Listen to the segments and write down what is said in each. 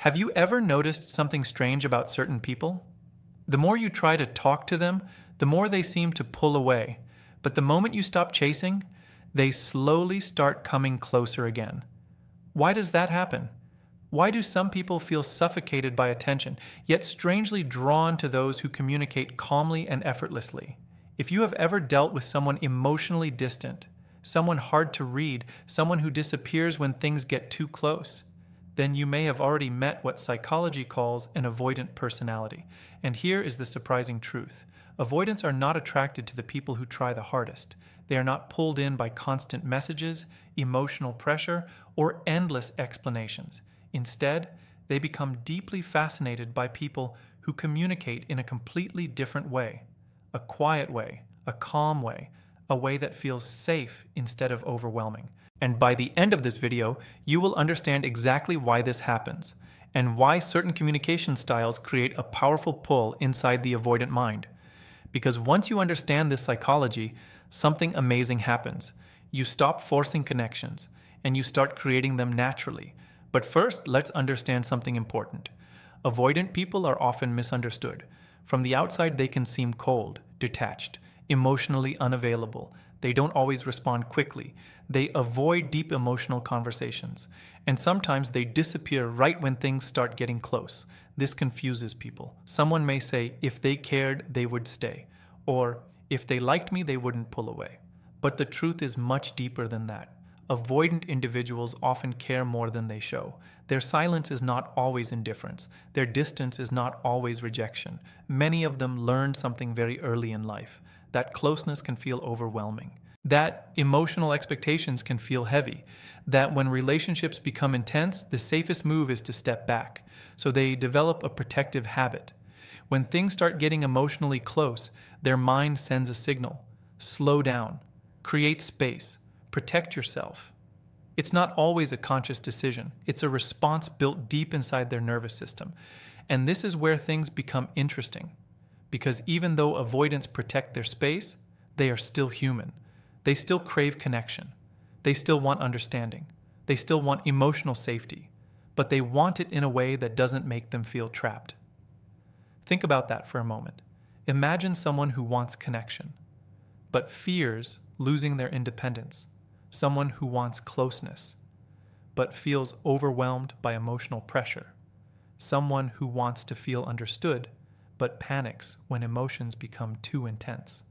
Have you ever noticed something strange about certain people? The more you try to talk to them, the more they seem to pull away. But the moment you stop chasing, they slowly start coming closer again. Why does that happen? Why do some people feel suffocated by attention, yet strangely drawn to those who communicate calmly and effortlessly? If you have ever dealt with someone emotionally distant, someone hard to read, someone who disappears when things get too close, then you may have already met what psychology calls an avoidant personality. And here is the surprising truth. Avoidants are not attracted to the people who try the hardest. They are not pulled in by constant messages, emotional pressure, or endless explanations. Instead, they become deeply fascinated by people who communicate in a completely different way. A quiet way, a calm way, a way that feels safe instead of overwhelming. And by the end of this video, you will understand exactly why this happens, and why certain communication styles create a powerful pull inside the avoidant mind. Because once you understand this psychology, something amazing happens. You stop forcing connections, and you start creating them naturally. But first, let's understand something important. Avoidant people are often misunderstood. From the outside, they can seem cold, detached, emotionally unavailable. They don't always respond quickly. They avoid deep emotional conversations. And sometimes they disappear right when things start getting close. This confuses people. Someone may say, if they cared, they would stay. Or, if they liked me, they wouldn't pull away. But the truth is much deeper than that. Avoidant individuals often care more than they show. Their silence is not always indifference. Their distance is not always rejection. Many of them learned something very early in life. That closeness can feel overwhelming. That emotional expectations can feel heavy. That when relationships become intense, the safest move is to step back. So they develop a protective habit. When things start getting emotionally close, their mind sends a signal. Slow down. Create space. Protect yourself. It's not always a conscious decision. It's a response built deep inside their nervous system. And this is where things become interesting. Because even though avoidants protect their space, they are still human. They still crave connection. They still want understanding. They still want emotional safety. But they want it in a way that doesn't make them feel trapped. Think about that for a moment. Imagine someone who wants connection, but fears losing their independence. Someone who wants closeness, but feels overwhelmed by emotional pressure. Someone who wants to feel understood, but panics when emotions become too intense.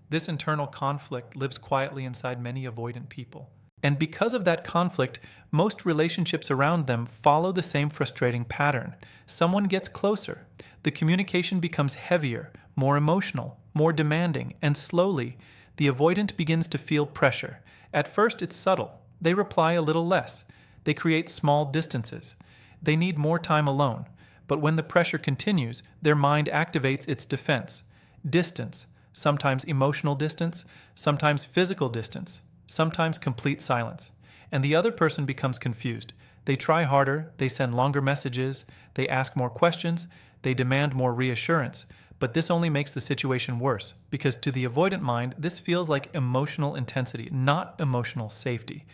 This internal conflict lives quietly inside many avoidant people. And because of that conflict, most relationships around them follow the same frustrating pattern. Someone gets closer. The communication becomes heavier, more emotional, more demanding, and slowly, the avoidant begins to feel pressure. At first, it's subtle. They reply a little less. They create small distances. They need more time alone. But when the pressure continues, their mind activates its defense. Distance, sometimes emotional distance, sometimes physical distance, sometimes complete silence. And the other person becomes confused. They try harder, they send longer messages, they ask more questions, they demand more reassurance. But this only makes the situation worse, because to the avoidant mind, this feels like emotional intensity, not emotional safety.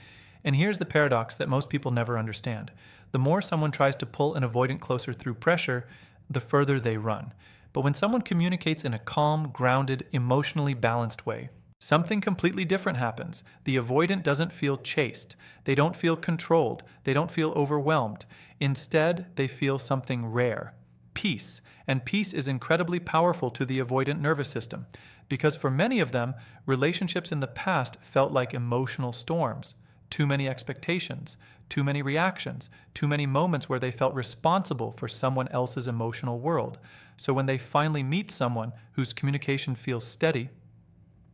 And here's the paradox that most people never understand. The more someone tries to pull an avoidant closer through pressure, the further they run. But when someone communicates in a calm, grounded, emotionally balanced way, something completely different happens. The avoidant doesn't feel chased. They don't feel controlled. They don't feel overwhelmed. Instead, they feel something rare. Peace. And peace is incredibly powerful to the avoidant nervous system, because for many of them, relationships in the past felt like emotional storms. Too many expectations, too many reactions, too many moments where they felt responsible for someone else's emotional world. So when they finally meet someone whose communication feels steady,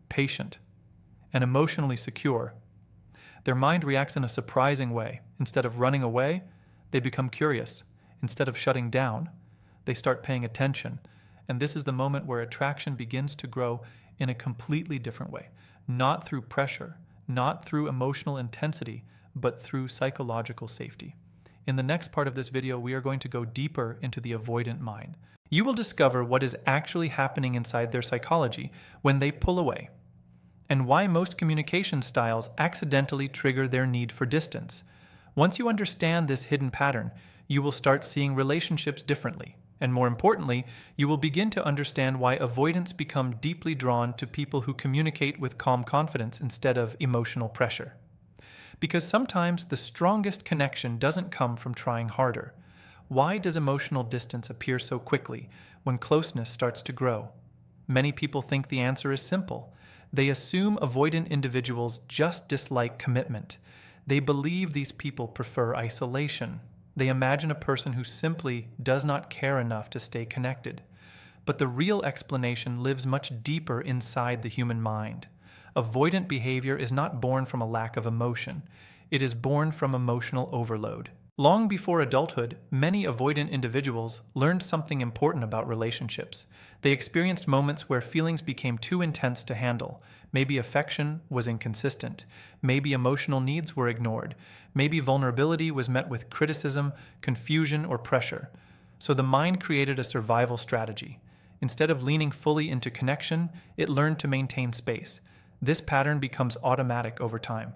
patient, and emotionally secure, their mind reacts in a surprising way. Instead of running away, they become curious. Instead of shutting down, they start paying attention. And this is the moment where attraction begins to grow in a completely different way. Not through pressure, not through emotional intensity, but through psychological safety. In the next part of this video, we are going to go deeper into the avoidant mind. You will discover what is actually happening inside their psychology when they pull away, and why most communication styles accidentally trigger their need for distance. Once you understand this hidden pattern, you will start seeing relationships differently. And more importantly, you will begin to understand why avoidants become deeply drawn to people who communicate with calm confidence instead of emotional pressure. Because sometimes the strongest connection doesn't come from trying harder. Why does emotional distance appear so quickly when closeness starts to grow? Many people think the answer is simple. They assume avoidant individuals just dislike commitment. They believe these people prefer isolation. They imagine a person who simply does not care enough to stay connected. But the real explanation lives much deeper inside the human mind. Avoidant behavior is not born from a lack of emotion. It is born from emotional overload. Long before adulthood, many avoidant individuals learned something important about relationships. They experienced moments where feelings became too intense to handle. Maybe affection was inconsistent. Maybe emotional needs were ignored. Maybe vulnerability was met with criticism, confusion, or pressure. So the mind created a survival strategy. Instead of leaning fully into connection, it learned to maintain space. This pattern becomes automatic over time.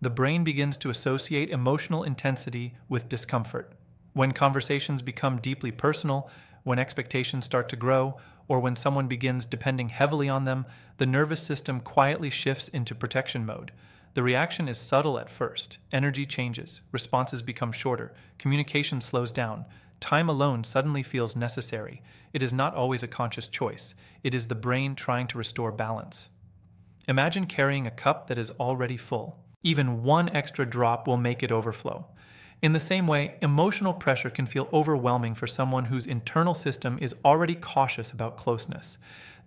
The brain begins to associate emotional intensity with discomfort. When conversations become deeply personal, when expectations start to grow, or when someone begins depending heavily on them, the nervous system quietly shifts into protection mode. The reaction is subtle at first. Energy changes, responses become shorter, communication slows down. Time alone suddenly feels necessary. It is not always a conscious choice. It is the brain trying to restore balance. Imagine carrying a cup that is already full. Even one extra drop will make it overflow. In the same way, emotional pressure can feel overwhelming for someone whose internal system is already cautious about closeness.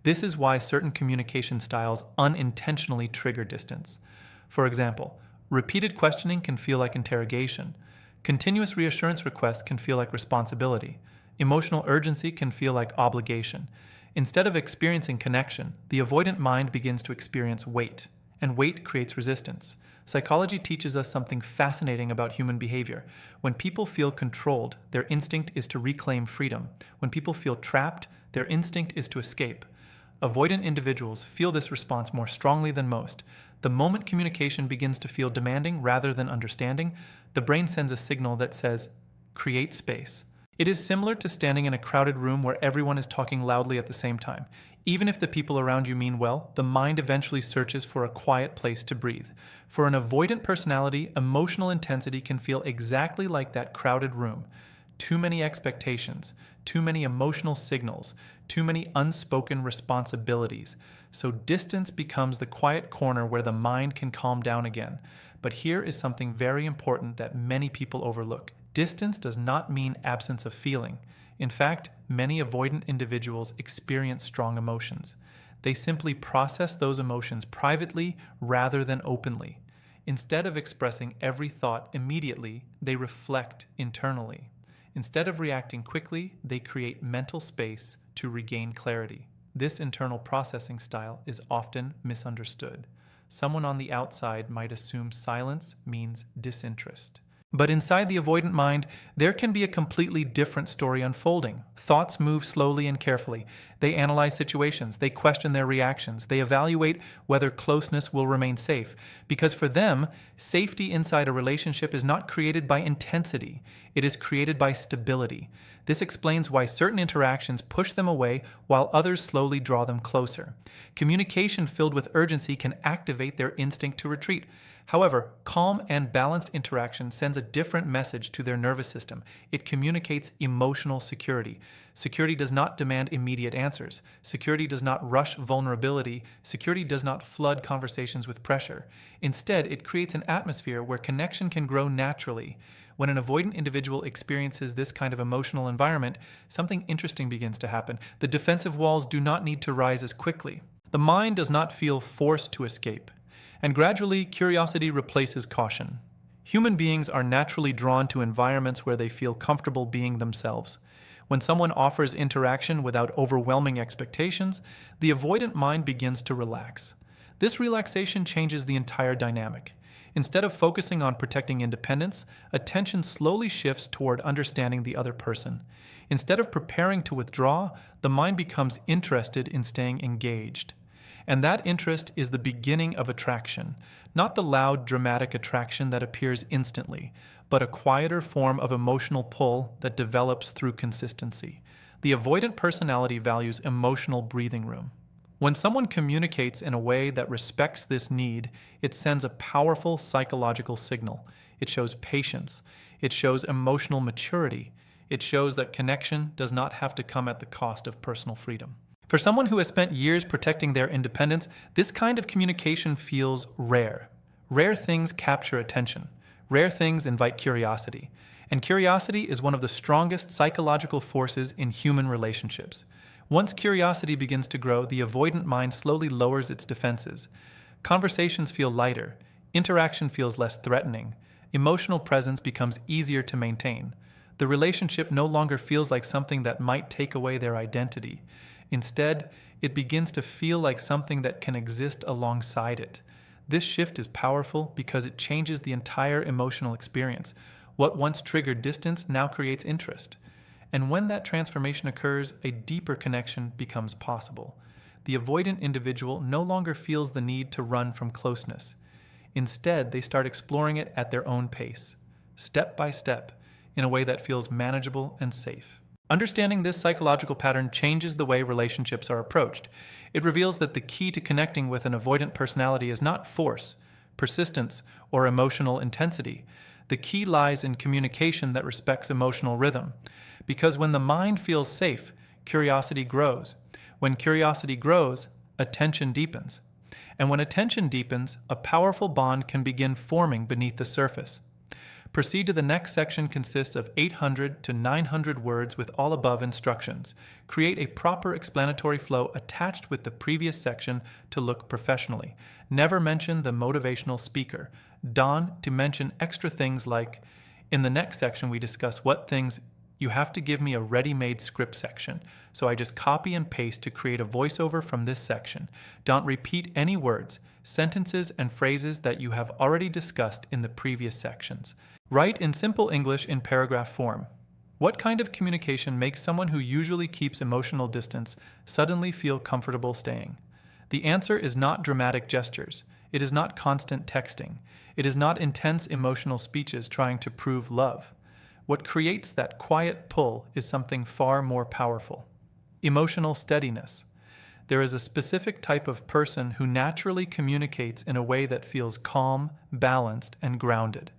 This is why certain communication styles unintentionally trigger distance. For example, repeated questioning can feel like interrogation. Continuous reassurance requests can feel like responsibility. Emotional urgency can feel like obligation. Instead of experiencing connection, the avoidant mind begins to experience weight, and weight creates resistance. Psychology teaches us something fascinating about human behavior. When people feel controlled, their instinct is to reclaim freedom. When people feel trapped, their instinct is to escape. Avoidant individuals feel this response more strongly than most. The moment communication begins to feel demanding rather than understanding, the brain sends a signal that says, "Create space." It is similar to standing in a crowded room where everyone is talking loudly at the same time. Even if the people around you mean well, the mind eventually searches for a quiet place to breathe. For an avoidant personality, emotional intensity can feel exactly like that crowded room. Too many expectations, too many emotional signals, too many unspoken responsibilities. So distance becomes the quiet corner where the mind can calm down again. But here is something very important that many people overlook. Distance does not mean absence of feeling. In fact, many avoidant individuals experience strong emotions. They simply process those emotions privately rather than openly. Instead of expressing every thought immediately, they reflect internally. Instead of reacting quickly, they create mental space to regain clarity. This internal processing style is often misunderstood. Someone on the outside might assume silence means disinterest. But inside the avoidant mind, there can be a completely different story unfolding. Thoughts move slowly and carefully. They analyze situations. They question their reactions. They evaluate whether closeness will remain safe. Because for them, safety inside a relationship is not created by intensity. It is created by stability. This explains why certain interactions push them away while others slowly draw them closer. Communication filled with urgency can activate their instinct to retreat. However, calm and balanced interaction sends a different message to their nervous system. It communicates emotional security. Security does not demand immediate answers. Security does not rush vulnerability. Security does not flood conversations with pressure. Instead, it creates an atmosphere where connection can grow naturally. When an avoidant individual experiences this kind of emotional environment, something interesting begins to happen. The defensive walls do not need to rise as quickly. The mind does not feel forced to escape. And gradually, curiosity replaces caution. Human beings are naturally drawn to environments where they feel comfortable being themselves. When someone offers interaction without overwhelming expectations, the avoidant mind begins to relax. This relaxation changes the entire dynamic. Instead of focusing on protecting independence, attention slowly shifts toward understanding the other person. Instead of preparing to withdraw, the mind becomes interested in staying engaged. And that interest is the beginning of attraction, not the loud, dramatic attraction that appears instantly, but a quieter form of emotional pull that develops through consistency. The avoidant personality values emotional breathing room. When someone communicates in a way that respects this need, it sends a powerful psychological signal. It shows patience. It shows emotional maturity. It shows that connection does not have to come at the cost of personal freedom. For someone who has spent years protecting their independence, this kind of communication feels rare. Rare things capture attention. Rare things invite curiosity. And curiosity is one of the strongest psychological forces in human relationships. Once curiosity begins to grow, the avoidant mind slowly lowers its defenses. Conversations feel lighter. Interaction feels less threatening. Emotional presence becomes easier to maintain. The relationship no longer feels like something that might take away their identity. Instead, it begins to feel like something that can exist alongside it. This shift is powerful because it changes the entire emotional experience. What once triggered distance now creates interest. And when that transformation occurs, a deeper connection becomes possible. The avoidant individual no longer feels the need to run from closeness. Instead, they start exploring it at their own pace, step by step, in a way that feels manageable and safe. Understanding this psychological pattern changes the way relationships are approached. It reveals that the key to connecting with an avoidant personality is not force, persistence, or emotional intensity. The key lies in communication that respects emotional rhythm. Because when the mind feels safe, curiosity grows. When curiosity grows, attention deepens. And when attention deepens, a powerful bond can begin forming beneath the surface. Proceed to the next section consists of 800 to 900 words with all above instructions. Create a proper explanatory flow attached with the previous section to look professionally. Never mention the motivational speaker. Don to mention extra things like, in the next section we discuss what things you have to give me a ready-made script section. So I just copy and paste to create a voiceover from this section. Don't repeat any words, sentences, and phrases that you have already discussed in the previous sections. Write in simple English in paragraph form. What kind of communication makes someone who usually keeps emotional distance suddenly feel comfortable staying? The answer is not dramatic gestures. It is not constant texting. It is not intense emotional speeches trying to prove love. What creates that quiet pull is something far more powerful. Emotional steadiness. There is a specific type of person who naturally communicates in a way that feels calm, balanced, and grounded.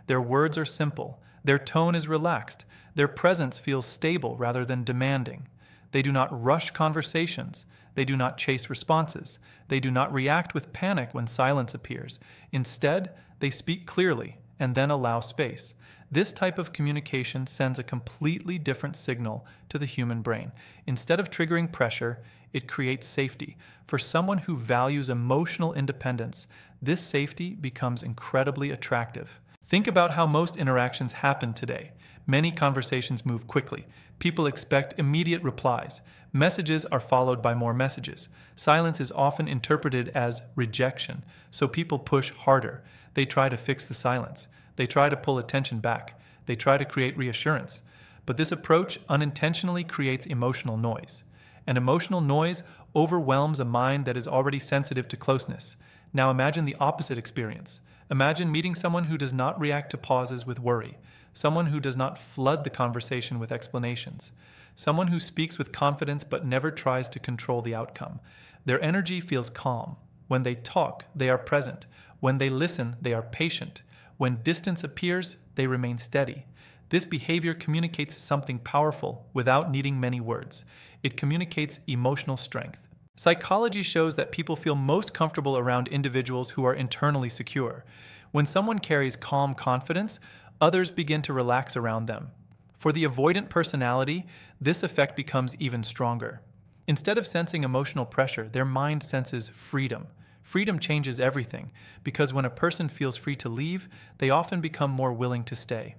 Their words are simple. Their tone is relaxed. Their presence feels stable rather than demanding. They do not rush conversations. They do not chase responses. They do not react with panic when silence appears. Instead, they speak clearly and then allow space. This type of communication sends a completely different signal to the human brain. Instead of triggering pressure, it creates safety. For someone who values emotional independence, this safety becomes incredibly attractive. Think about how most interactions happen today. Many conversations move quickly. People expect immediate replies. Messages are followed by more messages. Silence is often interpreted as rejection, so people push harder. They try to fix the silence. They try to pull attention back. They try to create reassurance. But this approach unintentionally creates emotional noise. And emotional noise overwhelms a mind that is already sensitive to closeness. Now imagine the opposite experience. Imagine meeting someone who does not react to pauses with worry, someone who does not flood the conversation with explanations, someone who speaks with confidence but never tries to control the outcome. Their energy feels calm. When they talk, they are present. When they listen, they are patient. When distance appears, they remain steady. This behavior communicates something powerful without needing many words. It communicates emotional strength. Psychology shows that people feel most comfortable around individuals who are internally secure. When someone carries calm confidence, others begin to relax around them. For the avoidant personality, this effect becomes even stronger. Instead of sensing emotional pressure, their mind senses freedom. Freedom changes everything, because when a person feels free to leave, they often become more willing to stay.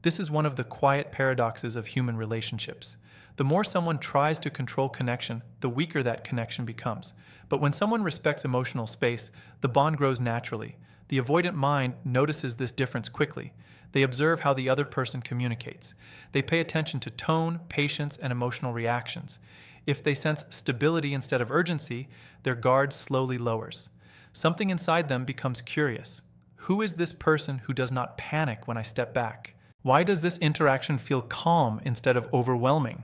This is one of the quiet paradoxes of human relationships. The more someone tries to control connection, the weaker that connection becomes. But when someone respects emotional space, the bond grows naturally. The avoidant mind notices this difference quickly. They observe how the other person communicates. They pay attention to tone, patience, and emotional reactions. If they sense stability instead of urgency, their guard slowly lowers. Something inside them becomes curious. Who is this person who does not panic when I step back? Why does this interaction feel calm instead of overwhelming?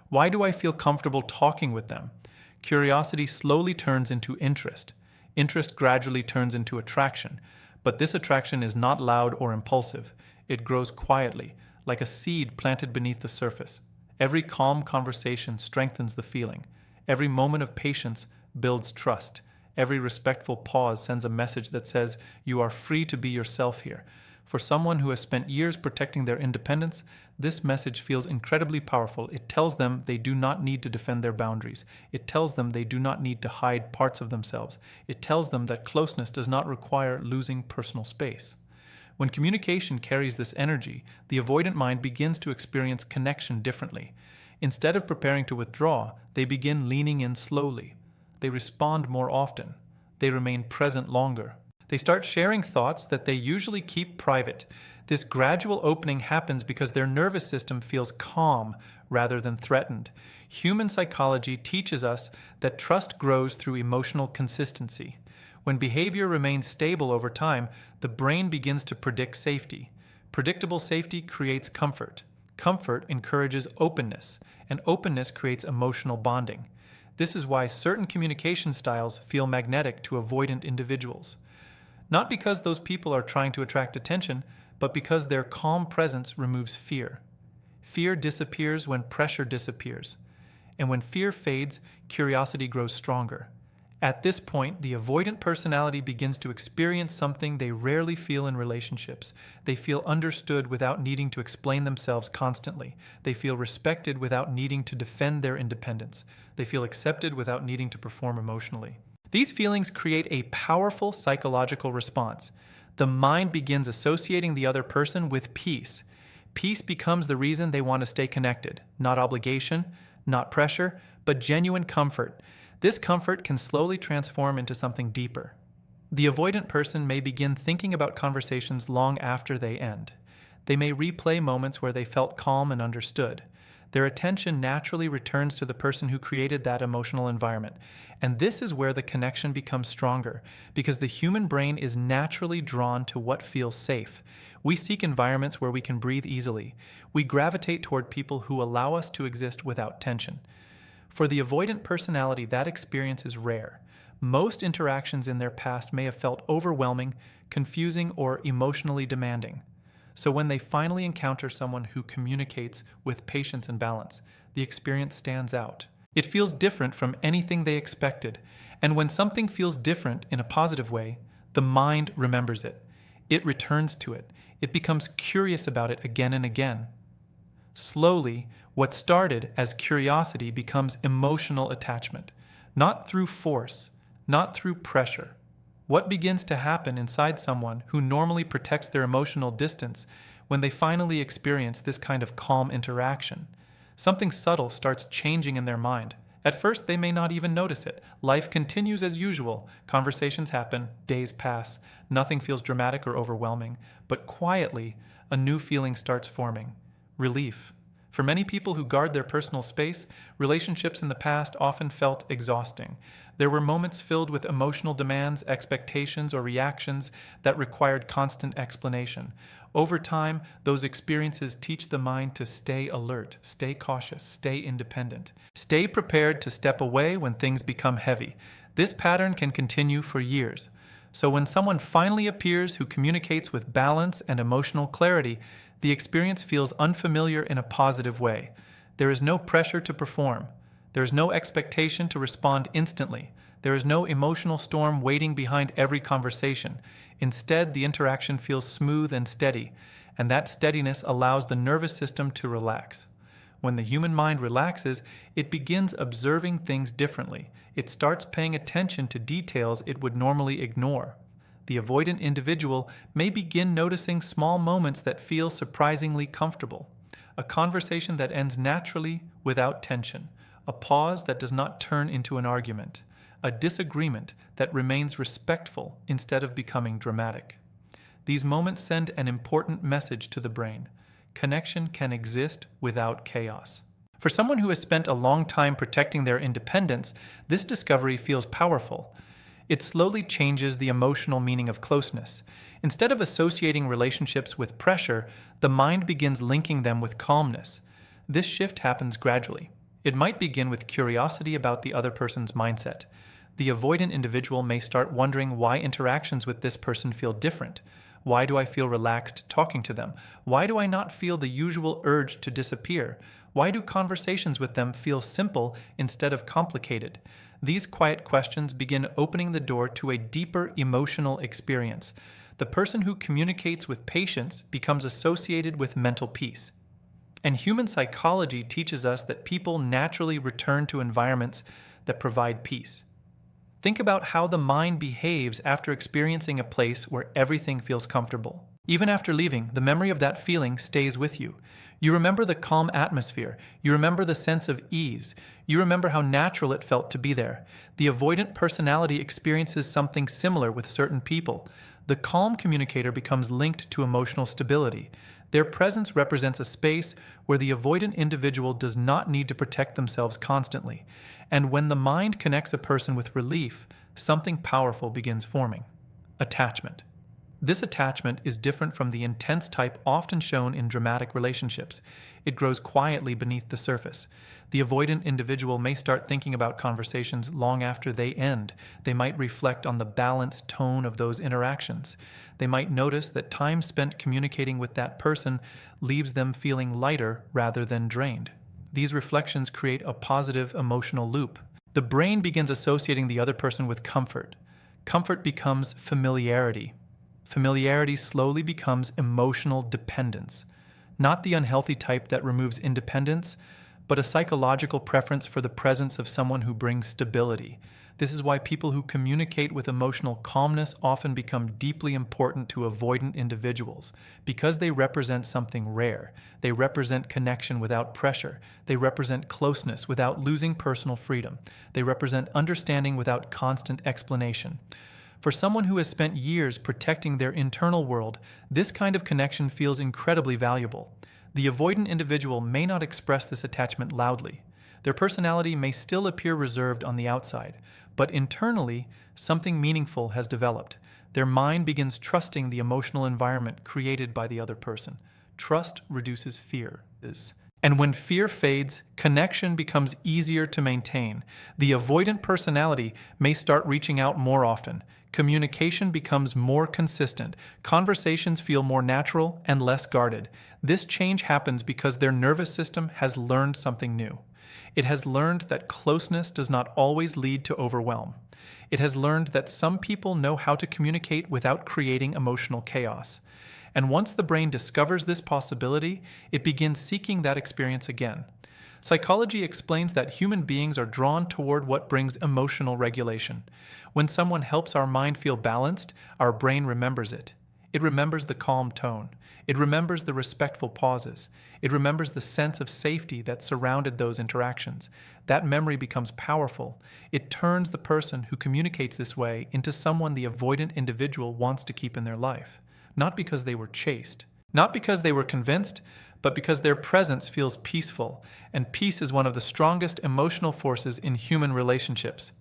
Why do I feel comfortable talking with them? Curiosity slowly turns into interest. Interest gradually turns into attraction. But this attraction is not loud or impulsive. It grows quietly, like a seed planted beneath the surface. Every calm conversation strengthens the feeling. Every moment of patience builds trust. Every respectful pause sends a message that says, you are free to be yourself here. For someone who has spent years protecting their independence, this message feels incredibly powerful. It tells them they do not need to defend their boundaries. It tells them they do not need to hide parts of themselves. It tells them that closeness does not require losing personal space. When communication carries this energy, the avoidant mind begins to experience connection differently. Instead of preparing to withdraw, they begin leaning in slowly. They respond more often. They remain present longer. They start sharing thoughts that they usually keep private. This gradual opening happens because their nervous system feels calm rather than threatened. Human psychology teaches us that trust grows through emotional consistency. When behavior remains stable over time, the brain begins to predict safety. Predictable safety creates comfort. Comfort encourages openness, and openness creates emotional bonding. This is why certain communication styles feel magnetic to avoidant individuals. Not because those people are trying to attract attention, but because their calm presence removes fear. Fear disappears when pressure disappears. And when fear fades, curiosity grows stronger. At this point, the avoidant personality begins to experience something they rarely feel in relationships. They feel understood without needing to explain themselves constantly. They feel respected without needing to defend their independence. They feel accepted without needing to perform emotionally. These feelings create a powerful psychological response. The mind begins associating the other person with peace. Peace becomes the reason they want to stay connected. Not obligation, not pressure, but genuine comfort. This comfort can slowly transform into something deeper. The avoidant person may begin thinking about conversations long after they end. They may replay moments where they felt calm and understood. Their attention naturally returns to the person who created that emotional environment. And this is where the connection becomes stronger, because the human brain is naturally drawn to what feels safe. We seek environments where we can breathe easily. We gravitate toward people who allow us to exist without tension. For the avoidant personality, that experience is rare. Most interactions in their past may have felt overwhelming, confusing, or emotionally demanding. So when they finally encounter someone who communicates with patience and balance, the experience stands out. It feels different from anything they expected, and when something feels different in a positive way, the mind remembers it. It returns to it. It becomes curious about it again and again. Slowly, what started as curiosity becomes emotional attachment, not through force, not through pressure. What begins to happen inside someone who normally protects their emotional distance when they finally experience this kind of calm interaction? Something subtle starts changing in their mind. At first, they may not even notice it. Life continues as usual. Conversations happen, days pass, nothing feels dramatic or overwhelming. But quietly, a new feeling starts forming: relief. For many people who guard their personal space, relationships in the past often felt exhausting. There were moments filled with emotional demands, expectations, or reactions that required constant explanation. Over time, those experiences teach the mind to stay alert, stay cautious, stay independent. Stay prepared to step away when things become heavy. This pattern can continue for years. So when someone finally appears who communicates with balance and emotional clarity, the experience feels unfamiliar in a positive way. There is no pressure to perform. There is no expectation to respond instantly. There is no emotional storm waiting behind every conversation. Instead, the interaction feels smooth and steady, and that steadiness allows the nervous system to relax. When the human mind relaxes, it begins observing things differently. It starts paying attention to details it would normally ignore. The avoidant individual may begin noticing small moments that feel surprisingly comfortable. A conversation that ends naturally without tension. A pause that does not turn into an argument. A disagreement that remains respectful instead of becoming dramatic. These moments send an important message to the brain. Connection can exist without chaos. For someone who has spent a long time protecting their independence, this discovery feels powerful. It slowly changes the emotional meaning of closeness. Instead of associating relationships with pressure, the mind begins linking them with calmness. This shift happens gradually. It might begin with curiosity about the other person's mindset. The avoidant individual may start wondering why interactions with this person feel different. Why do I feel relaxed talking to them? Why do I not feel the usual urge to disappear? Why do conversations with them feel simple instead of complicated? These quiet questions begin opening the door to a deeper emotional experience. The person who communicates with patience becomes associated with mental peace. And human psychology teaches us that people naturally return to environments that provide peace. Think about how the mind behaves after experiencing a place where everything feels comfortable. Even after leaving, the memory of that feeling stays with you. You remember the calm atmosphere. You remember the sense of ease. You remember how natural it felt to be there. The avoidant personality experiences something similar with certain people. The calm communicator becomes linked to emotional stability. Their presence represents a space where the avoidant individual does not need to protect themselves constantly. And when the mind connects a person with relief, something powerful begins forming: attachment. This attachment is different from the intense type often shown in dramatic relationships. It grows quietly beneath the surface. The avoidant individual may start thinking about conversations long after they end. They might reflect on the balanced tone of those interactions. They might notice that time spent communicating with that person leaves them feeling lighter rather than drained. These reflections create a positive emotional loop. The brain begins associating the other person with comfort. Comfort becomes familiarity. Familiarity slowly becomes emotional dependence. Not the unhealthy type that removes independence, but a psychological preference for the presence of someone who brings stability. This is why people who communicate with emotional calmness often become deeply important to avoidant individuals, because they represent something rare. They represent connection without pressure. They represent closeness without losing personal freedom. They represent understanding without constant explanation. For someone who has spent years protecting their internal world, this kind of connection feels incredibly valuable. The avoidant individual may not express this attachment loudly. Their personality may still appear reserved on the outside, but internally, something meaningful has developed. Their mind begins trusting the emotional environment created by the other person. Trust reduces fear. And when fear fades, connection becomes easier to maintain. The avoidant personality may start reaching out more often. Communication becomes more consistent. Conversations feel more natural and less guarded. This change happens because their nervous system has learned something new. It has learned that closeness does not always lead to overwhelm. It has learned that some people know how to communicate without creating emotional chaos. And once the brain discovers this possibility, it begins seeking that experience again. Psychology explains that human beings are drawn toward what brings emotional regulation. When someone helps our mind feel balanced, our brain remembers it. It remembers the calm tone. It remembers the respectful pauses. It remembers the sense of safety that surrounded those interactions. That memory becomes powerful. It turns the person who communicates this way into someone the avoidant individual wants to keep in their life. Not because they were chased, not because they were convinced, but because their presence feels peaceful, and peace is one of the strongest emotional forces in human relationships.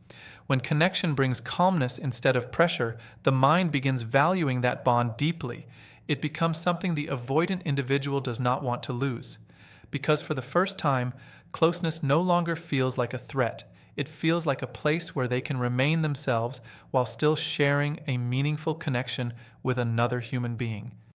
When connection brings calmness instead of pressure, the mind begins valuing that bond deeply. It becomes something the avoidant individual does not want to lose. Because for the first time, closeness no longer feels like a threat. It feels like a place where they can remain themselves while still sharing a meaningful connection with another human being.